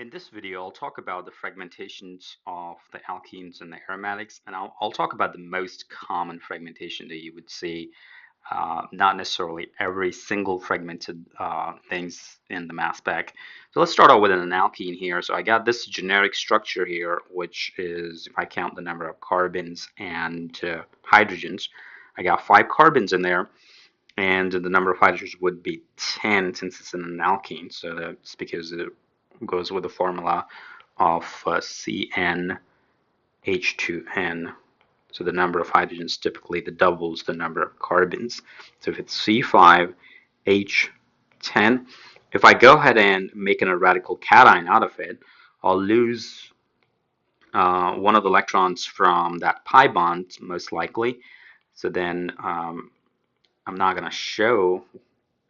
In this video, I'll talk about the fragmentations of the alkenes and the aromatics, and I'll talk about the most common fragmentation that you would see, not necessarily every single fragmented things in the mass spec. So let's start out with an alkene here. So I got this generic structure here, which is, if I count the number of carbons and hydrogens, I got 5 carbons in there, and the number of hydrogens would be 10 since it's in an alkene. So that's because it goes with the formula of CnH2n. So the number of hydrogens typically doubles the number of carbons. So if it's C5H10, if I go ahead and make a radical cation out of it, I'll lose one of the electrons from that pi bond, most likely. So then I'm not going to show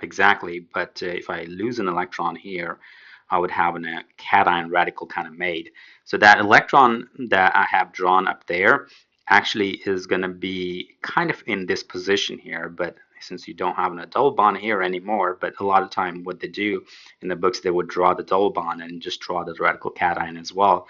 exactly, but if I lose an electron here, I would have a cation radical kind of made. So that electron that I have drawn up there actually is going to be kind of in this position here, but since you don't have a double bond here anymore, but a lot of time what they do in the books, they would draw the double bond and just draw the radical cation as well,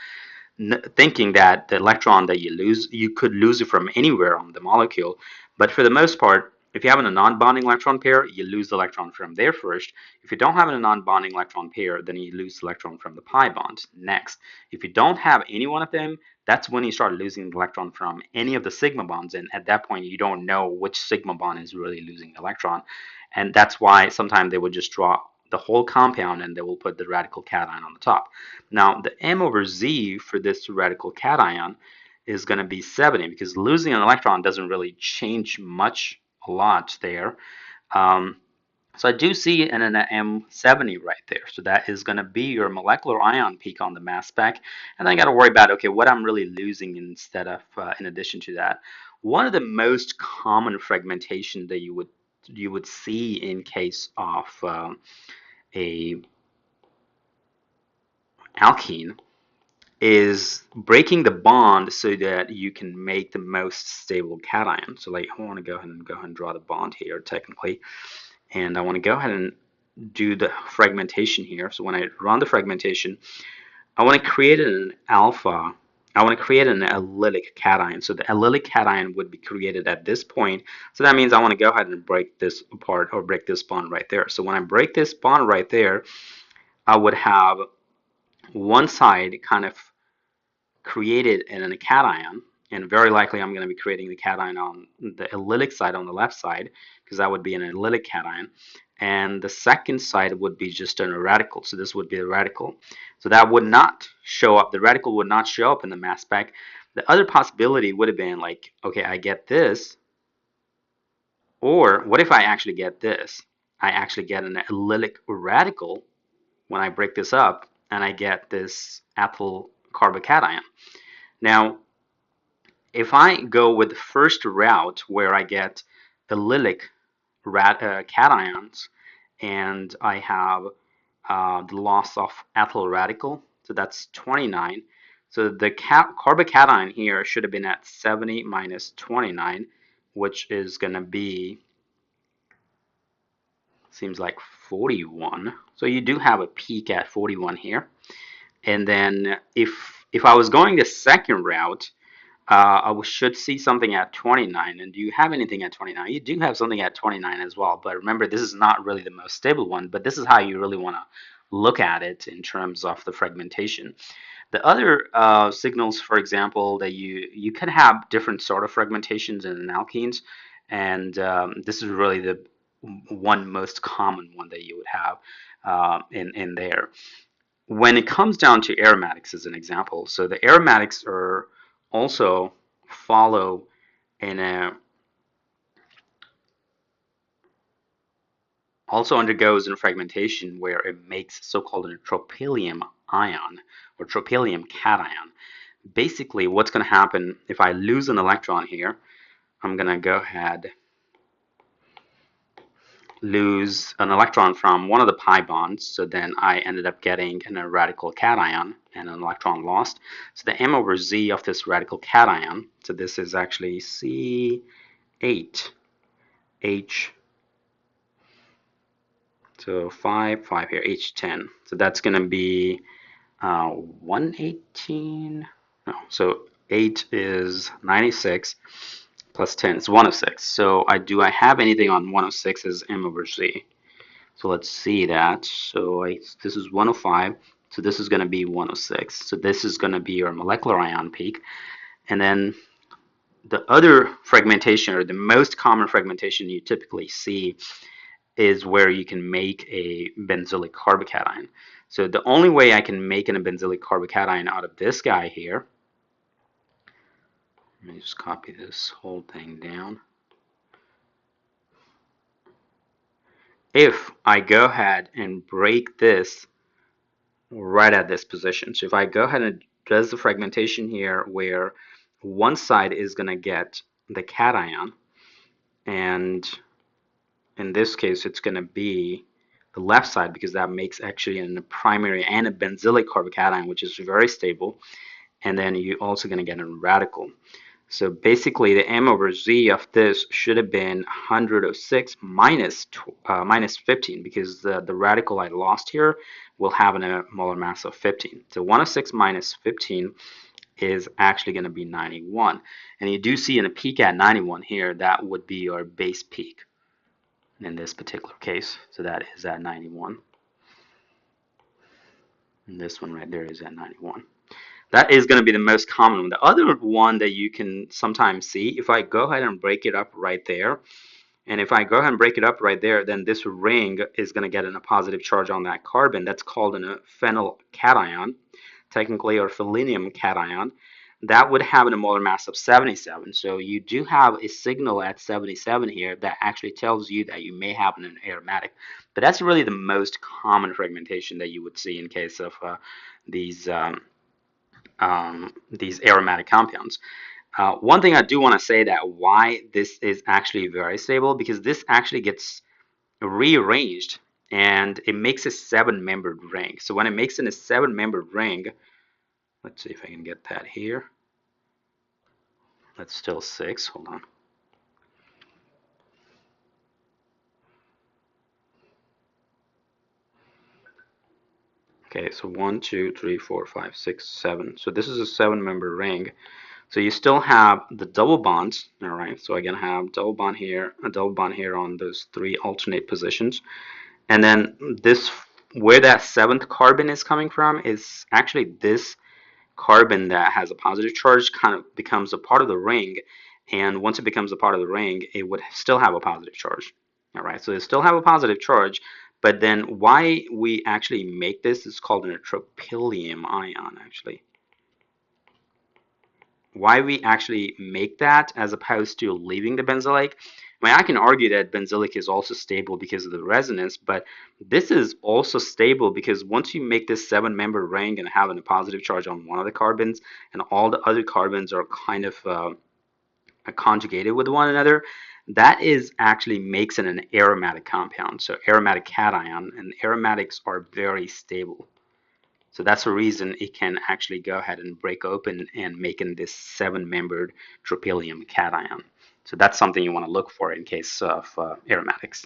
thinking that the electron that you lose, you could lose it from anywhere on the molecule. But for the most part, if you have a non-bonding electron pair, you lose the electron from there first. If you don't have a non-bonding electron pair, then you lose the electron from the pi bond next. If you don't have any one of them, that's when you start losing the electron from any of the sigma bonds. And at that point, you don't know which sigma bond is really losing the electron. And that's why sometimes they would just draw the whole compound and they will put the radical cation on the top. Now, the m over z for this radical cation is going to be 70 because losing an electron doesn't really change much, a lot there. So I do see an M70 right there. So that is going to be your molecular ion peak on the mass spec. And then I got to worry about, okay, what I'm really losing instead of, in addition to that. One of the most common fragmentation that you would see in case of a alkene is breaking the bond so that you can make the most stable cation. So like I want to go ahead and draw the bond here technically, and I want to go ahead and do the fragmentation here. So when I run the fragmentation, I want to create an alpha. I want to create an allylic cation. So the allylic cation would be created at this point. So that means I want to go ahead and break this apart or break this bond right there. So when I break this bond right there, I would have one side kind of created in a cation, and very likely I'm going to be creating the cation on the allylic side on the left side because that would be an allylic cation, and the second side would be just a radical. So this would be a radical. So that would not show up. The radical would not show up in the mass spec. The other possibility would have been like, okay, I get this, or what if I actually get this? I actually get an allylic radical when I break this up, and I get this ethyl carbocation. Now, if I go with the first route where I get allylic cations and I have the loss of ethyl radical, so that's 29. So the carbocation here should have been at 70 minus 29, which is going to be, seems like 41. So you do have a peak at 41 here. And then if I was going the second route, I should see something at 29. And do you have anything at 29? You do have something at 29 as well. But remember, this is not really the most stable one, but this is how you really want to look at it in terms of the fragmentation. The other signals, for example, that you can have different sort of fragmentations in alkenes, and this is really the one most common one that you would have in there. When it comes down to aromatics as an example, so the aromatics are also follow in a also undergoes in fragmentation where it makes so-called a tropylium ion or tropylium cation. Basically, what's going to happen if I lose an electron here, I'm going to go ahead lose an electron from one of the pi bonds, so then I ended up getting a radical cation and an electron lost. So the m over z of this radical cation, so this is actually C8H, so 5 here, H10. So that's going to be 118. No, so 8 is 96 plus 10 is 106. So I have anything on 106 as m over z? So let's see that. So this is 105. So this is going to be 106. So this is going to be your molecular ion peak. And then the other fragmentation, or the most common fragmentation you typically see, is where you can make a benzylic carbocation. So the only way I can make a benzylic carbocation out of this guy here, let me just copy this whole thing down. If I go ahead and break this right at this position. So if I go ahead and does the fragmentation here where one side is going to get the cation, and in this case it's going to be the left side, because that makes actually a primary and a benzylic carbocation, which is very stable, and then you're also going to get a radical. So basically the m over z of this should have been 106 minus 15, because the radical I lost here will have a molar mass of 15. So 106 minus 15 is actually going to be 91. And you do see in a peak at 91 here, that would be your base peak in this particular case. So that is at 91. And this one right there is at 91. That is going to be the most common one. The other one that you can sometimes see, if I go ahead and break it up right there, and if I go ahead and break it up right there, then this ring is going to get a positive charge on that carbon. That's called a phenyl cation, technically, or phenylenium cation. That would have a molar mass of 77. So you do have a signal at 77 here that actually tells you that you may have an aromatic. But that's really the most common fragmentation that you would see in case of these aromatic compounds. One thing I do want to say that why this is actually very stable, because this actually gets rearranged and it makes a 7-membered ring. So when it makes a 7-membered ring, let's see if I can get that here. That's still 6. Hold on. Okay, so 1, 2, 3, 4, 5, 6, 7. So this is a 7-member ring. So you still have the double bonds, all right? So I'm gonna have double bond here, a double bond here on those 3 alternate positions. And then this, where that 7th carbon is coming from, is actually this carbon that has a positive charge kind of becomes a part of the ring. And once it becomes a part of the ring, it would still have a positive charge. All right, so it still have a positive charge, but then why we actually make this is called a tropylium ion, actually. Why we actually make that as opposed to leaving the benzylic. I mean, I can argue that benzylic is also stable because of the resonance, but this is also stable because once you make this 7-member ring and having a positive charge on one of the carbons, and all the other carbons are kind of conjugated with one another, that is actually makes it an aromatic compound. So aromatic cation, and aromatics are very stable. So that's the reason it can actually go ahead and break open and making this 7-membered tropylium cation. So that's something you want to look for in case of aromatics.